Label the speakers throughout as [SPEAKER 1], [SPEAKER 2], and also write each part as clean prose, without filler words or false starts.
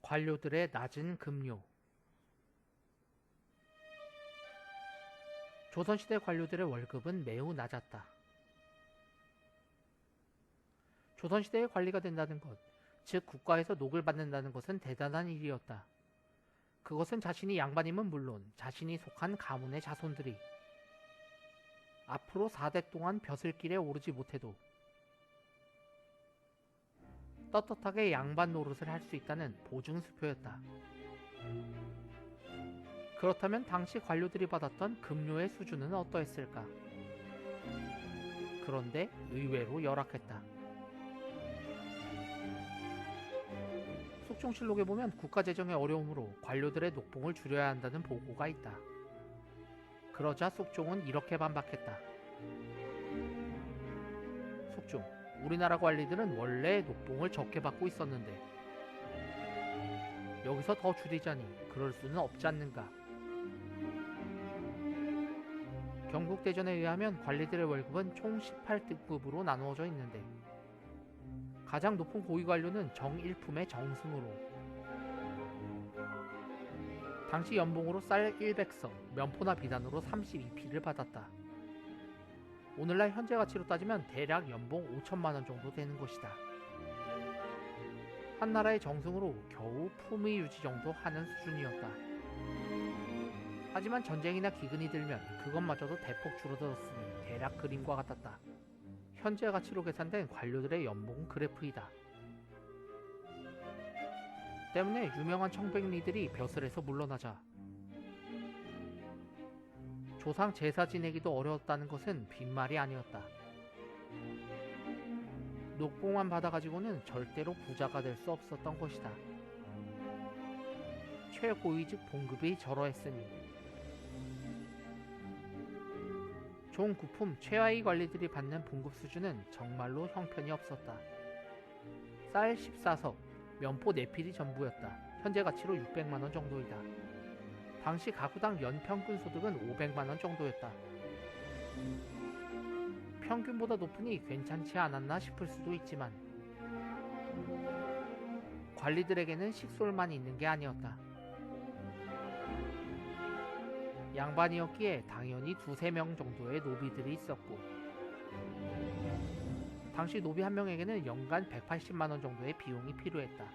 [SPEAKER 1] 관료들의 낮은 급료. 조선시대 관료들의 월급은 매우 낮았다. 조선시대에 관리가 된다는 것, 즉 국가에서 녹을 받는다는 것은 대단한 일이었다. 그것은 자신이 양반임은 물론 자신이 속한 가문의 자손들이 앞으로 4대 동안 벼슬길에 오르지 못해도 떳떳하게 양반 노릇을 할 수 있다는 보증수표였다. 그렇다면 당시 관료들이 받았던 급료의 수준은 어떠했을까? 그런데 의외로 열악했다. 숙종실록에 보면 국가재정의 어려움으로 관료들의 녹봉을 줄여야 한다는 보고가 있다. 그러자 숙종은 이렇게 반박했다. 숙종, 우리나라 관리들은 원래 녹봉을 적게 받고 있었는데 여기서 더 줄이자니 그럴 수는 없지 않는가. 경국대전에 의하면 관리들의 월급은 총 18등급으로 나누어져 있는데 가장 높은 고위관료는 정일품의 정승으로 당시 연봉으로 쌀 100석, 면포나 비단으로 32피를 받았다. 오늘날 현재 가치로 따지면 대략 연봉 5천만원 정도 되는 것이다. 한 나라의 정승으로 겨우 품위 유지 정도 하는 수준이었다. 하지만 전쟁이나 기근이 들면 그것마저도 대폭 줄어들었으니 대략 그림과 같았다. 현재 가치로 계산된 관료들의 연봉 그래프이다. 때문에 유명한 청백리들이 벼슬에서 물러나자 조상 제사 지내기도 어려웠다는 것은 빈말이 아니었다. 녹봉만 받아가지고는 절대로 부자가 될 수 없었던 것이다. 최고위직 봉급이 저러했으니 종구품 최하위 관리들이 받는 봉급 수준은 정말로 형편이 없었다. 쌀 14석, 면포 4필이 전부였다. 현재 가치로 600만원 정도이다. 당시 가구당 연평균 소득은 500만원 정도였다. 평균보다 높으니 괜찮지 않았나 싶을 수도 있지만 관리들에게는 식솔만 있는 게 아니었다. 양반이었기에 당연히 2~3명 정도의 노비들이 있었고 당시 노비 한 명에게는 연간 180만원 정도의 비용이 필요했다.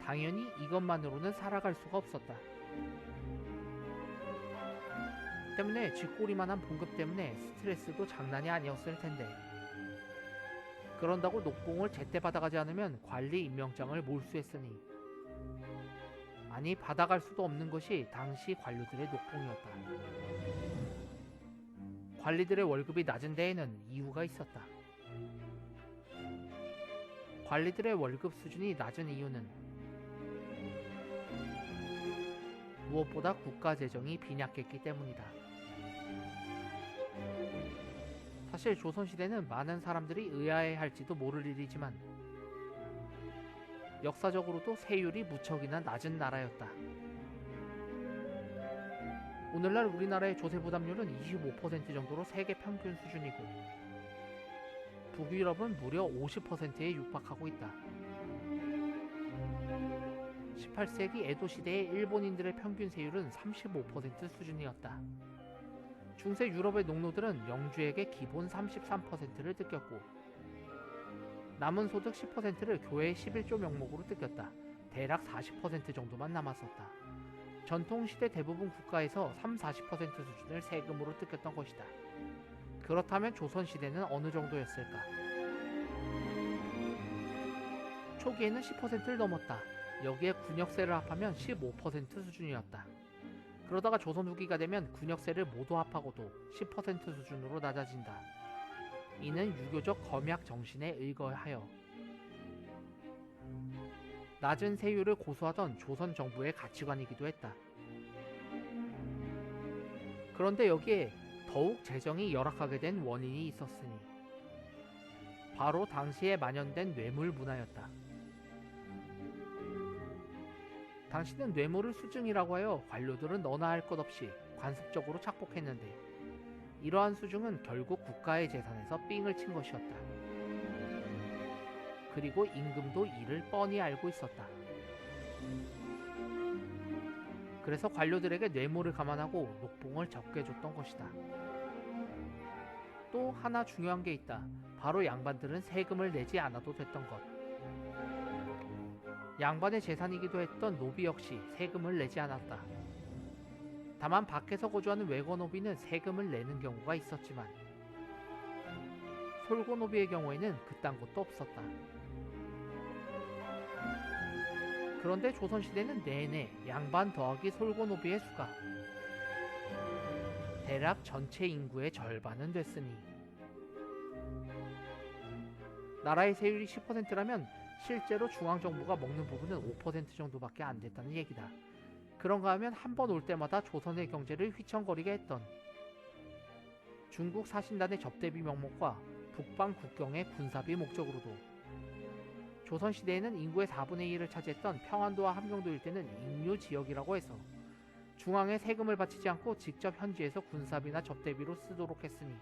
[SPEAKER 1] 당연히 이것만으로는 살아갈 수가 없었다. 때문에 쥐꼬리만한 봉급 때문에 스트레스도 장난이 아니었을 텐데 그런다고 녹봉을 제때 받아가지 않으면 관리 임명장을 몰수했으니 아니 받아갈 수도 없는 것이 당시 관료들의 녹봉이었다. 관리들의 월급이 낮은 데에는 이유가 있었다. 관리들의 월급 수준이 낮은 이유는 무엇보다 국가 재정이 빈약했기 때문이다. 사실 조선시대는 많은 사람들이 의아해할지도 모를 일이지만 역사적으로도 세율이 무척이나 낮은 나라였다. 오늘날 우리나라의 조세부담률은 25% 정도로 세계 평균 수준이고 북유럽은 무려 50%에 육박하고 있다. 18세기 에도 시대의 일본인들의 평균 세율은 35% 수준이었다. 중세 유럽의 농노들은 영주에게 기본 33%를 뜯겼고 남은 소득 10%를 교회 11조 명목으로 뜯겼다. 대략 40% 정도만 남았었다. 전통시대 대부분 국가에서 30~40% 수준을 세금으로 뜯겼던 것이다. 그렇다면 조선시대는 어느 정도였을까? 초기에는 10%를 넘었다. 여기에 군역세를 합하면 15% 수준이었다. 그러다가 조선 후기가 되면 군역세를 모두 합하고도 10% 수준으로 낮아진다. 이는 유교적 검약 정신에 의거하여 낮은 세율을 고수하던 조선 정부의 가치관이기도 했다. 그런데 여기에 더욱 재정이 열악하게 된 원인이 있었으니 바로 당시에 만연된 뇌물 문화였다. 당시는 뇌물을 수증이라고 하여 관료들은 너나 할 것 없이 관습적으로 착복했는데 이러한 수증은 결국 국가의 재산에서 삥을 친 것이었다. 그리고 임금도 이를 뻔히 알고 있었다. 그래서 관료들에게 뇌물을 감안하고 녹봉을 적게 줬던 것이다. 또 하나 중요한 게 있다. 바로 양반들은 세금을 내지 않아도 됐던 것. 양반의 재산이기도 했던 노비 역시 세금을 내지 않았다. 다만 밖에서 거주하는 외거노비는 세금을 내는 경우가 있었지만 솔고노비의 경우에는 그딴 것도 없었다. 그런데 조선시대는 내내 양반 더하기 솔고노비의 수가 대략 전체 인구의 절반은 됐으니 나라의 세율이 10%라면 실제로 중앙정부가 먹는 부분은 5% 정도밖에 안 됐다는 얘기다. 그런가 하면 한 번 올 때마다 조선의 경제를 휘청거리게 했던 중국 사신단의 접대비 명목과 북방 국경의 군사비 목적으로도 조선시대에는 인구의 4분의 1을 차지했던 평안도와 함경도 일대는 인류지역이라고 해서 중앙에 세금을 바치지 않고 직접 현지에서 군사비나 접대비로 쓰도록 했으니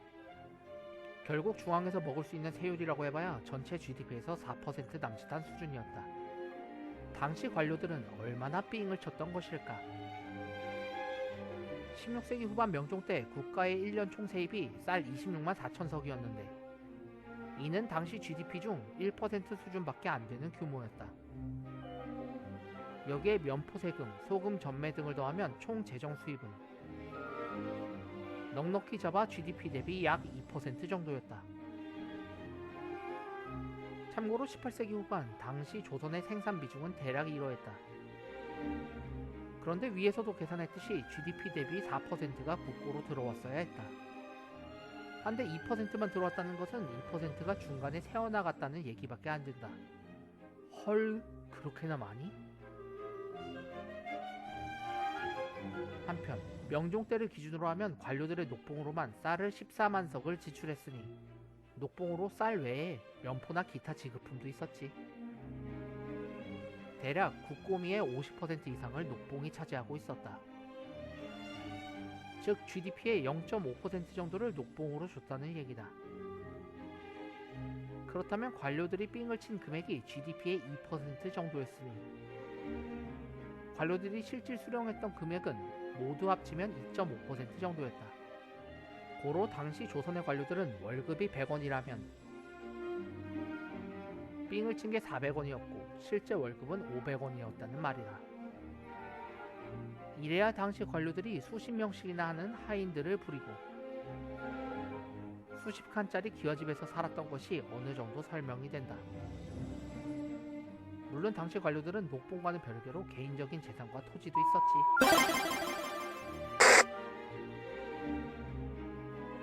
[SPEAKER 1] 결국 중앙에서 먹을 수 있는 세율이라고 해봐야 전체 GDP에서 4% 남짓한 수준이었다. 당시 관료들은 얼마나 삥을 쳤던 것일까? 16세기 후반 명종 때 국가의 1년 총세입이 쌀 26만 4천석이었는데 이는 당시 GDP 중 1% 수준밖에 안 되는 규모였다. 여기에 면포세금, 소금 전매 등을 더하면 총 재정 수입은 넉넉히 잡아 GDP 대비 약 2% 정도였다. 참고로 18세기 후반 당시 조선의 생산 비중은 대략 이러했다. 그런데 위에서도 계산했듯이 GDP 대비 4%가 국고로 들어왔어야 했다. 한데 2%만 들어왔다는 것은 2%가 중간에 새어나갔다는 얘기밖에 안 된다. 헐, 그렇게나 많이? 한편 명종 때를 기준으로 하면 관료들의 녹봉으로만 쌀을 14만 석을 지출했으니 녹봉으로 쌀 외에 면포나 기타 지급품도 있었지. 대략 국고미의 50% 이상을 녹봉이 차지하고 있었다. 즉 GDP의 0.5% 정도를 녹봉으로 줬다는 얘기다. 그렇다면 관료들이 삥을 친 금액이 GDP의 2% 정도였으니 관료들이 실질 수령했던 금액은 모두 합치면 2.5% 정도였다. 고로 당시 조선의 관료들은 월급이 100원이라면 삥을 친 게 400원이었고 실제 월급은 500원이었다는 말이다. 이래야 당시 관료들이 수십 명씩이나 하는 하인들을 부리고 수십 칸짜리 기와집에서 살았던 것이 어느 정도 설명이 된다. 물론 당시 관료들은 녹봉과는 별개로 개인적인 재산과 토지도 있었지.